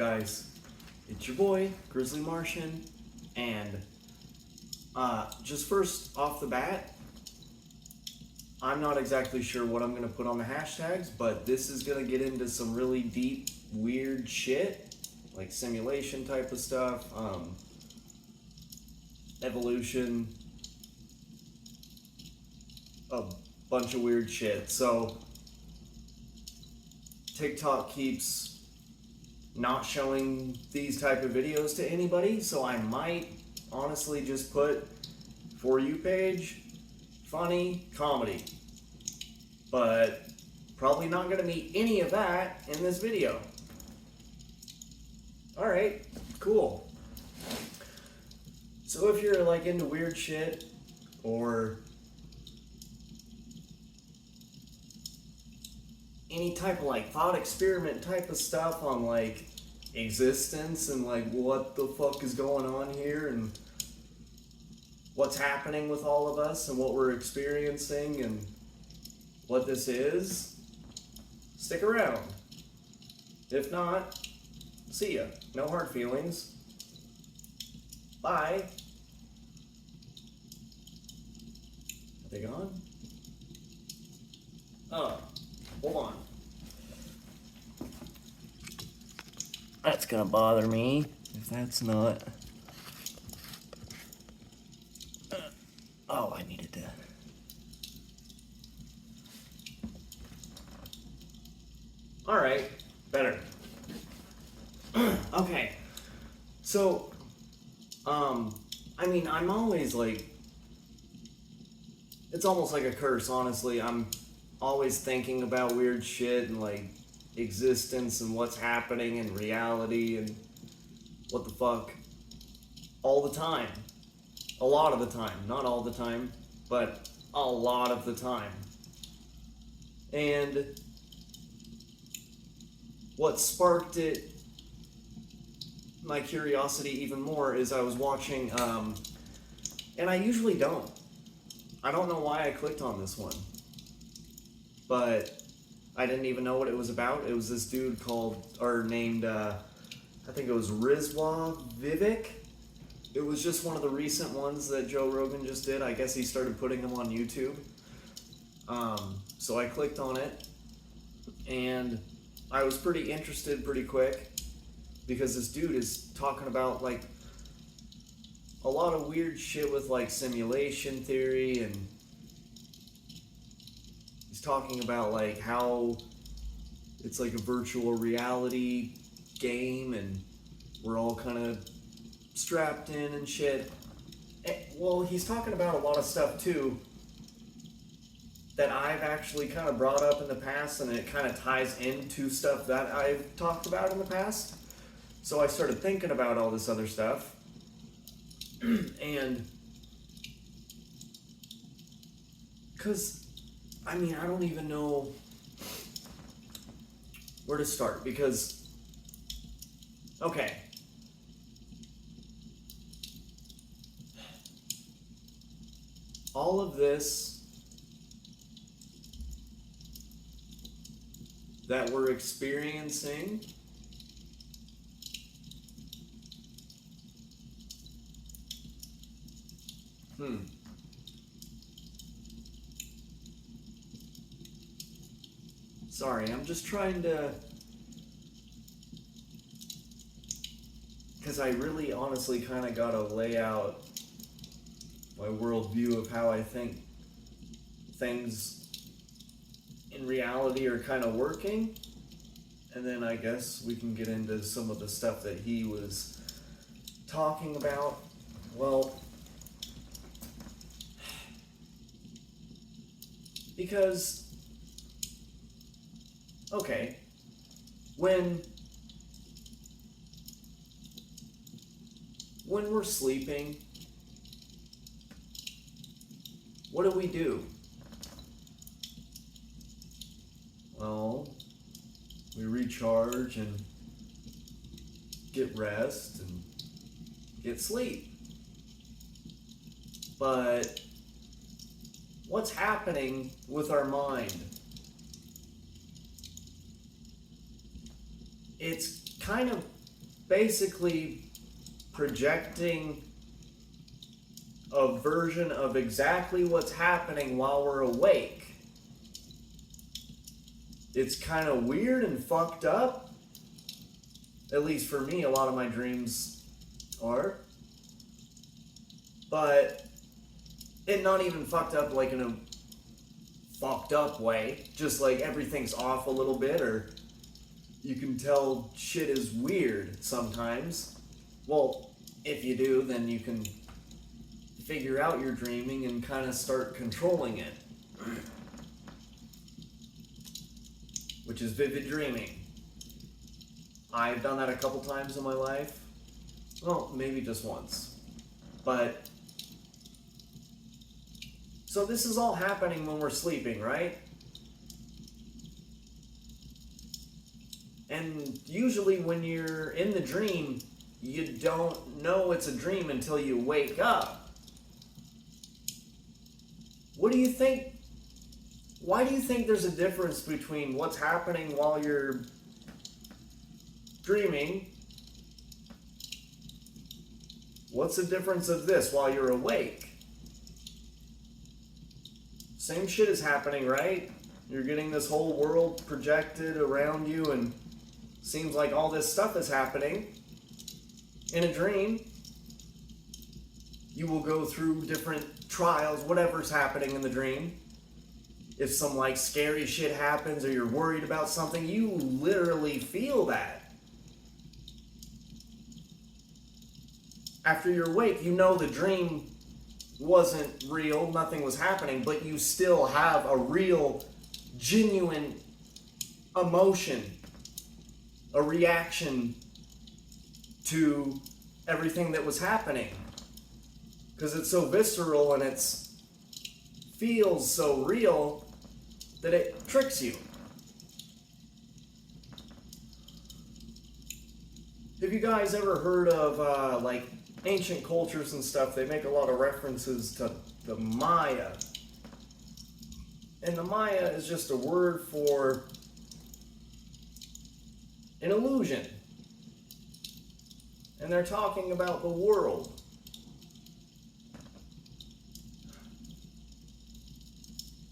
guys? It's your boy, Grizzly Martian, and just first off the bat, I'm not exactly sure what I'm going to put on the hashtags, but this is going to get into some really deep, weird shit, like simulation type of stuff, evolution, a bunch of weird shit. So TikTok keeps not showing these type of videos to anybody, so I might honestly just put For You page, funny, comedy. But probably not going to meet any of that in this video. Alright, cool. So if you're like into weird shit, or any type of like thought experiment type of stuff on like existence and like what the fuck is going on here and what's happening with all of us and what we're experiencing and what this is, stick around. If not, see ya. No hard feelings. Bye. Are they gone? Oh, hold on. That's gonna bother me if that's not. Oh, I needed to. Alright, better. Okay. So, I mean, I'm always like, it's almost like a curse, honestly. I'm always thinking about weird shit and like existence and what's happening in reality and what the fuck all the time. A lot of the time. Not all the time, but a lot of the time. And what sparked it, my curiosity even more, is I was watching, and I usually don't. I don't know why I clicked on this one, but I didn't even know what it was about. It was this dude named, I think it was Rizwa Vivek. It was just one of the recent ones that Joe Rogan just did. I guess he started putting them on YouTube. So I clicked on it, and I was pretty interested pretty quick, because this dude is talking about like a lot of weird shit with like simulation theory, and he's talking about like how it's like a virtual reality game and we're all kind of strapped in and shit. Well, he's talking about a lot of stuff too that I've actually kind of brought up in the past, and it kind of ties into stuff that I've talked about in the past. So I started thinking about all this other stuff, and because, I mean, I don't even know where to start, because, okay, all of this that we're experiencing Sorry, I'm just trying to, because I really honestly kind of got to lay out my worldview of how I think things in reality are kind of working, and then I guess we can get into some of the stuff that he was talking about. Well, because, okay, when we're sleeping, what do? Well, we recharge and get rest and get sleep. But what's happening with our mind? It's kind of basically projecting a version of exactly what's happening while we're awake. It's kind of weird and fucked up. At least for me, a lot of my dreams are. But it not even fucked up like in a fucked up way. Just like everything's off a little bit, or you can tell shit is weird sometimes. Well, if you do, then you can figure out your dreaming and kind of start controlling it. Which is vivid dreaming. I've done that a couple times in my life. Well, maybe just once. But, so this is all happening when we're sleeping, right? And usually when you're in the dream, you don't know it's a dream until you wake up. What do you think? Why do you think there's a difference between what's happening while you're dreaming? What's the difference of this while you're awake? Same shit is happening, right? You're getting this whole world projected around you, and seems like all this stuff is happening. In a dream, you will go through different trials, whatever's happening in the dream. If some like scary shit happens or you're worried about something, you literally feel that. After you're awake, you know the dream wasn't real, nothing was happening, but you still have a real, genuine emotion, a reaction to everything that was happening. Because it's so visceral and it feels so real that it tricks you. Have you guys ever heard of like ancient cultures and stuff? They make a lot of references to the Maya. And the Maya is just a word for an illusion. And they're talking about the world.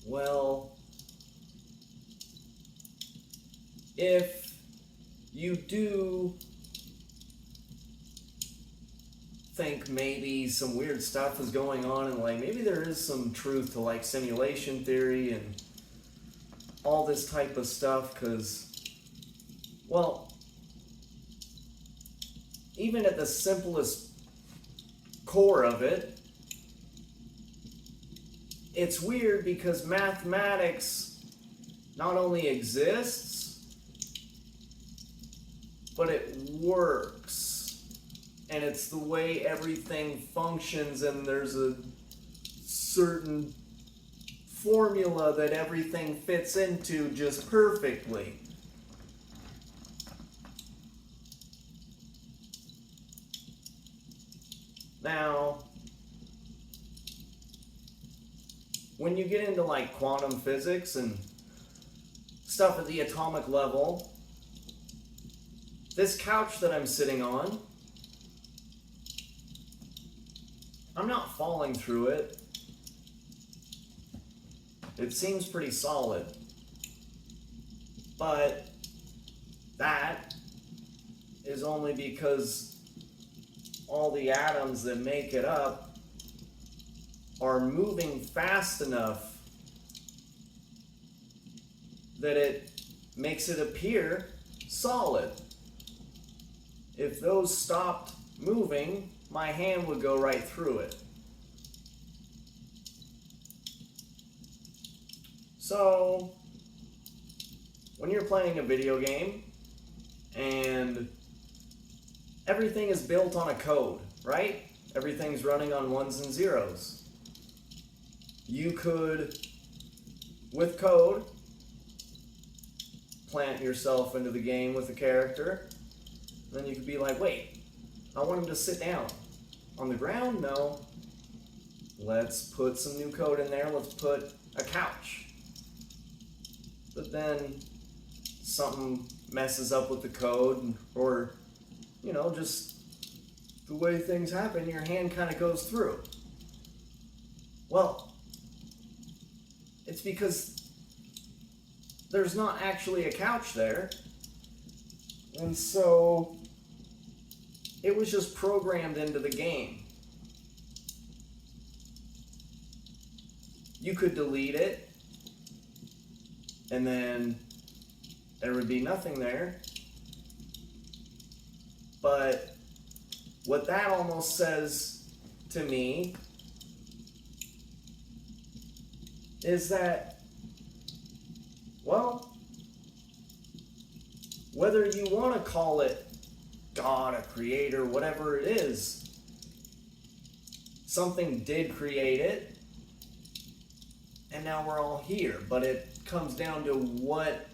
Well, if you do think maybe some weird stuff is going on, and like maybe there is some truth to like simulation theory and all this type of stuff, because, well, even at the simplest core of it, it's weird because mathematics not only exists, but it works. And it's the way everything functions, and there's a certain formula that everything fits into just perfectly. Now, when you get into like quantum physics and stuff at the atomic level, this couch that I'm sitting on, I'm not falling through it. It seems pretty solid. But that is only because all the atoms that make it up are moving fast enough that it makes it appear solid. If those stopped moving, my hand would go right through it. So, when you're playing a video game and everything is built on a code, right? Everything's running on ones and zeros. You could, with code, plant yourself into the game with a character. Then you could be like, wait, I want him to sit down. On the ground? No. Let's put some new code in there. Let's put a couch. But then something messes up with the code, or just the way things happen, your hand kind of goes through. Well, it's because there's not actually a couch there. And so it was just programmed into the game. You could delete it, and then there would be nothing there. But what that almost says to me is that, well, whether you want to call it God, a creator, whatever it is, something did create it, and now we're all here. But it comes down to what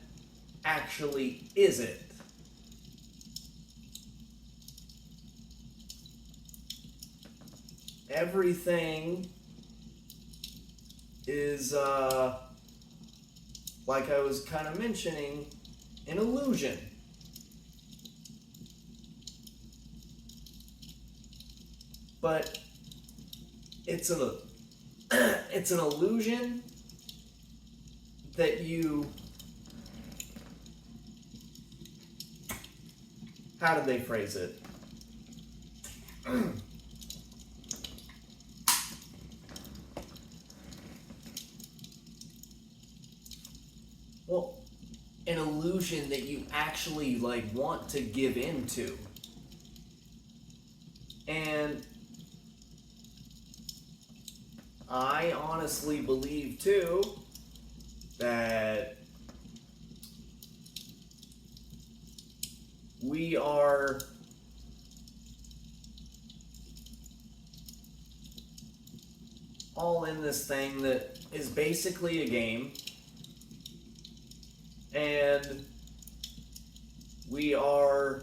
actually is it? Everything is, like I was kind of mentioning, an illusion. But it's an illusion that you, how did they phrase it? Well, an illusion that you actually want to give into. And I honestly believe too that we are all in this thing that is basically a game, and we are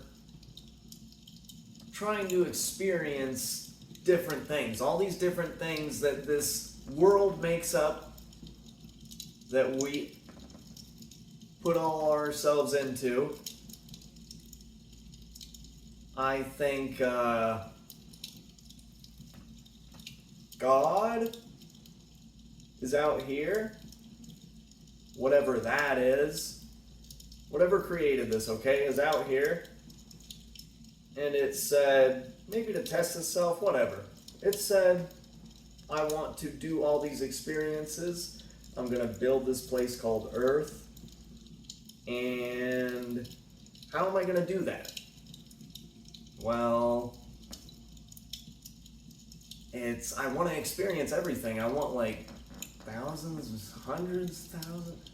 trying to experience different things, all these different things that this world makes up, that we put all ourselves into. I think God is out here, whatever that is, whatever created this, okay, is out here, and it said, maybe to test itself, whatever. It said, I want to do all these experiences. I'm going to build this place called Earth. And how am I going to do that? Well, I want to experience everything. I want thousands, hundreds, thousands,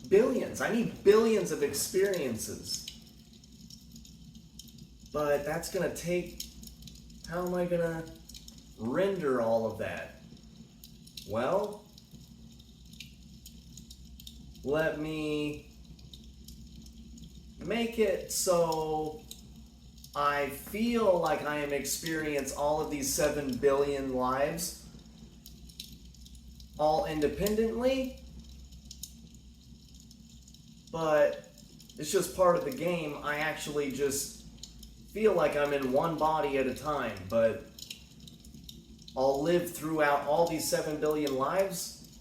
billions. I need billions of experiences. But that's going to take, how am I going to render all of that? Well, let me make it so I feel like I am experiencing all of these 7 billion lives all independently, but it's just part of the game. I actually just feel like I'm in one body at a time, but I'll live throughout all these 7 billion lives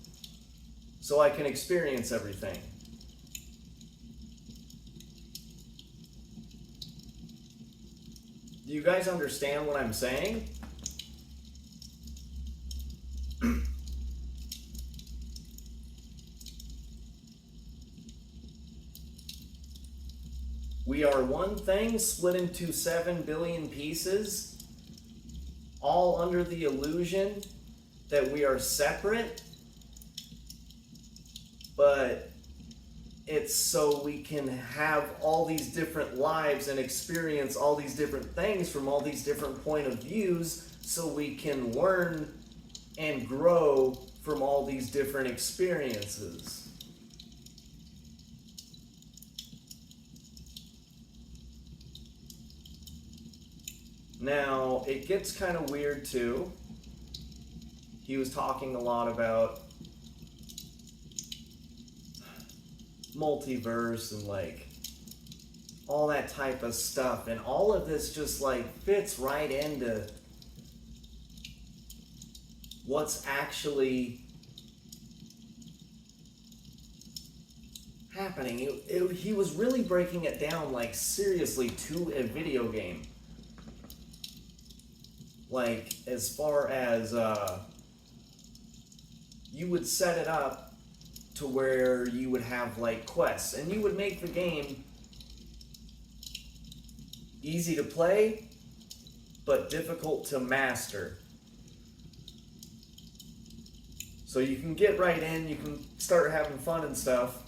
so I can experience everything. Do you guys understand what I'm saying? We are one thing split into 7 billion pieces, all under the illusion that we are separate, but it's so we can have all these different lives and experience all these different things from all these different point of views, so we can learn and grow from all these different experiences. Now, it gets kind of weird too. He was talking a lot about multiverse and all that type of stuff. And all of this just like fits right into what's actually happening. He was really breaking it down, like, seriously, to a video game. Like, as far as, you would set it up to where you would have, like, quests, and you would make the game easy to play, but difficult to master. So you can get right in, you can start having fun and stuff,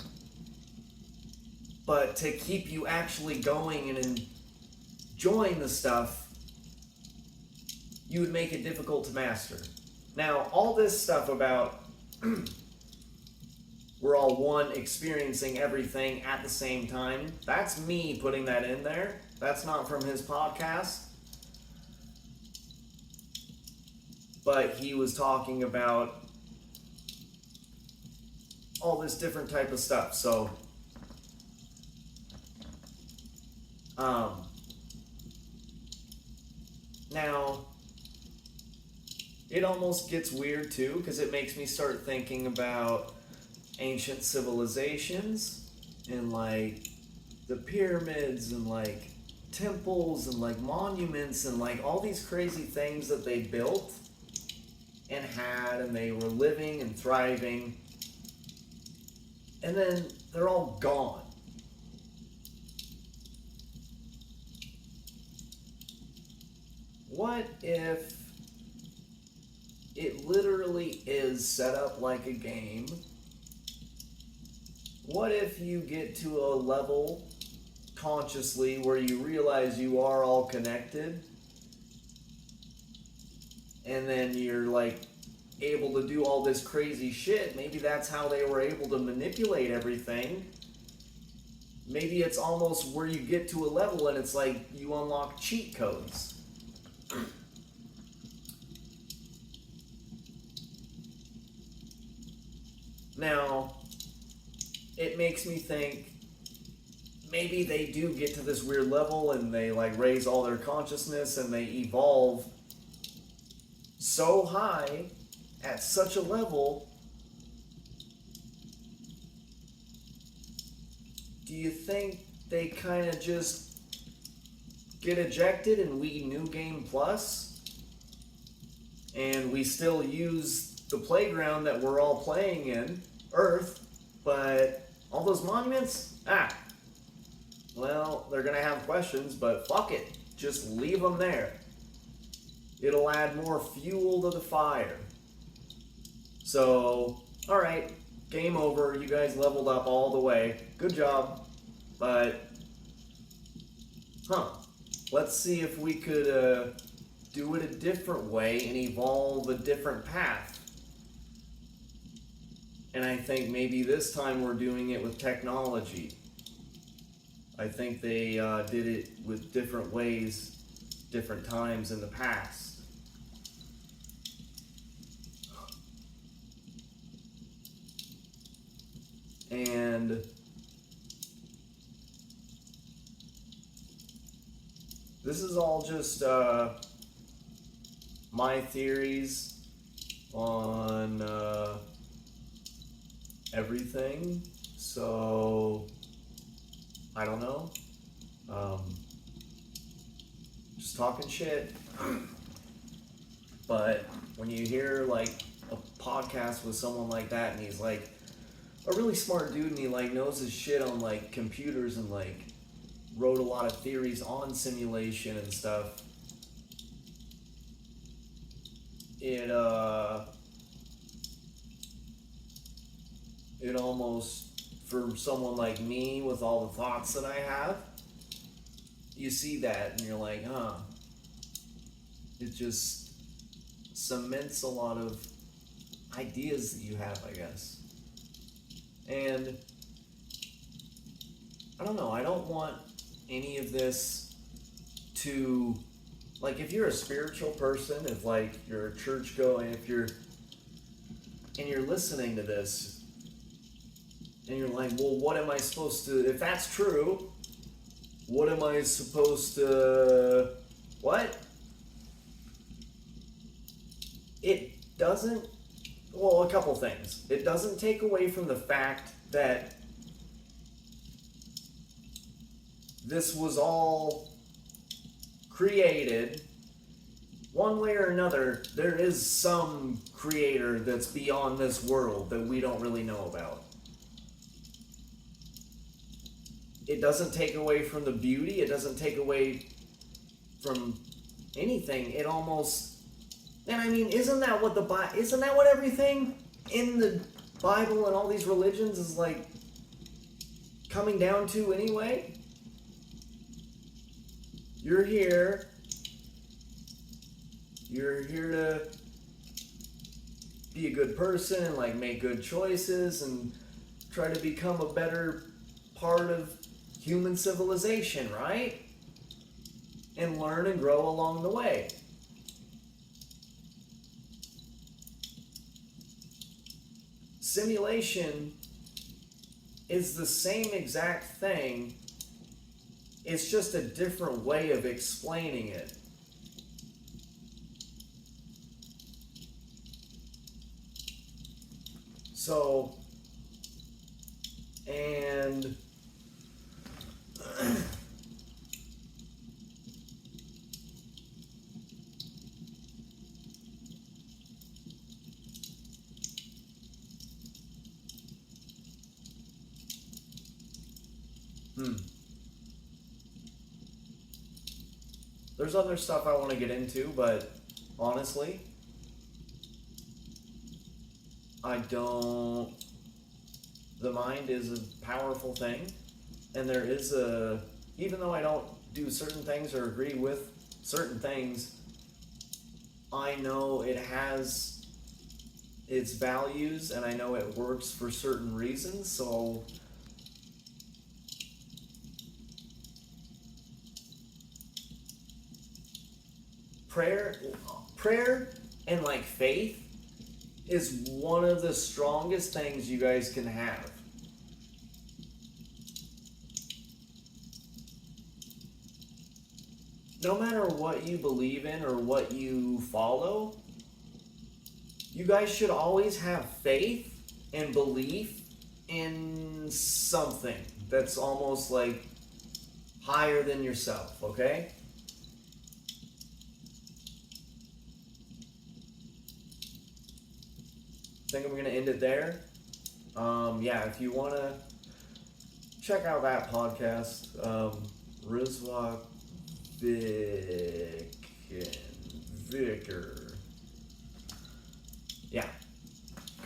but to keep you actually going and enjoying the stuff, you would make it difficult to master. Now, all this stuff about we're all one, experiencing everything at the same time, that's me putting that in there. That's not from his podcast. But he was talking about all this different type of stuff. So, now, it almost gets weird too, because it makes me start thinking about ancient civilizations and like the pyramids and like temples and like monuments and like all these crazy things that they built and had, and they were living and thriving, and then they're all gone. What if it literally is set up like a game? What if you get to a level consciously where you realize you are all connected, and then you're like able to do all this crazy shit? Maybe that's how they were able to manipulate everything. Maybe it's almost where you get to a level and it's like you unlock cheat codes. Now, it makes me think maybe they do get to this weird level and they like raise all their consciousness and they evolve so high at such a level. Do you think they kind of just get ejected and we New Game Plus? And we still use the playground that we're all playing in, Earth, but all those monuments? Well, they're going to have questions, but fuck it. Just leave them there. It'll add more fuel to the fire. So, alright, game over. You guys leveled up all the way. Good job. But, let's see if we could do it a different way and evolve a different path. And I think maybe this time we're doing it with technology. I think they did it with different ways, different times in the past. And this is all just my theories on everything, so I don't know. Just talking shit. But when you hear like a podcast with someone like that, and he's like a really smart dude, and he like knows his shit on like computers and like wrote a lot of theories on simulation and stuff, it almost, for someone like me with all the thoughts that I have, you see that and you're like, it just cements a lot of ideas that you have, I guess. And I don't know, I don't want any of this to, like, if you're a spiritual person, if like you're a church going, if you're listening to this and you're like, well, what am I supposed to, if that's true, What am I supposed to... What? It doesn't... Well, a couple things. It doesn't take away from the fact that this was all created one way or another. There is some creator that's beyond this world that we don't really know about. It doesn't take away from the beauty. It doesn't take away from anything. It almost, and I mean, isn't that what everything in the Bible and all these religions is like coming down to anyway? You're here to be a good person and like make good choices and try to become a better part of human civilization, right? And learn and grow along the way. Simulation is the same exact thing. It's just a different way of explaining it. So, and there's other stuff I want to get into, but honestly, the mind is a powerful thing, and there is even though I don't do certain things or agree with certain things, I know it has its values, and I know it works for certain reasons, so prayer and like faith is one of the strongest things you guys can have. No matter what you believe in or what you follow, you guys should always have faith and belief in something that's almost like higher than yourself, okay? I think I'm going to end it there. Yeah, if you want to check out that podcast, Rizwak Vicker. Yeah,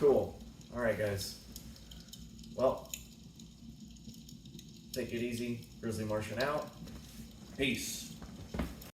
cool. All right, guys. Well, take it easy. Grizzly Martian out. Peace.